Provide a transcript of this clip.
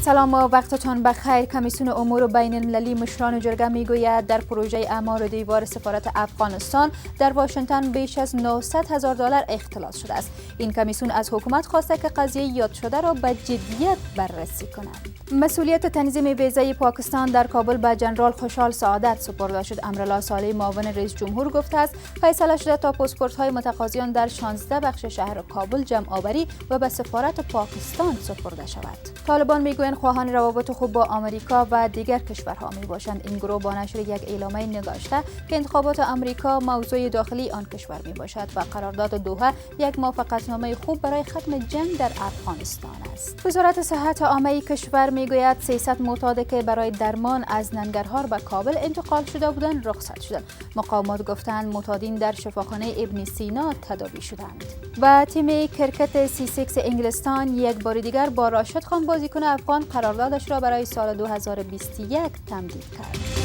سلام و وقتتان بخیر. کمیسیون امور بین المللی مشران جرگه میگوید در پروژه اعمار دیوار سفارت افغانستان در واشنگتن بیش از 900,000 دلار اختلاس شده است. این کمیسیون از حکومت خواسته که قضیه یاد شده را به جدیت بررسی کند. مسئولیت تنظیم ویزای پاکستان در کابل به جنرال خوشحال سعادت سپرده شد. امرالله صالحی معاون رئیس جمهور گفته است فیصله شده تا پاسپورت‌های متقاضیان در 16 بخش شهر کابل جمع آوری و به سفارت پاکستان سپرده شود. طالبان میگویند خواهان روابط خوب با آمریکا و دیگر کشورها میباشند. این گروه با نشر یک اعلامیه نگاشته که انتخابات آمریکا موضوع داخلی آن کشور میباشد و قرارداد دوحه یک موافقتنامه خوب برای ختم جنگ در افغانستان است. وزارت صحت عامه کشور میگوید 300 معتاد که برای درمان از ننگرهار به کابل انتقال شده بودند رخصت شدند. مقامات گفتند معتادین در شفاخانه ابن سینا تداوی شدند. و تیم کرکت C6 انگلستان یک بار دیگر با راشد خان بازیکن افغان قراردادش را برای سال 2021 تمدید کرد.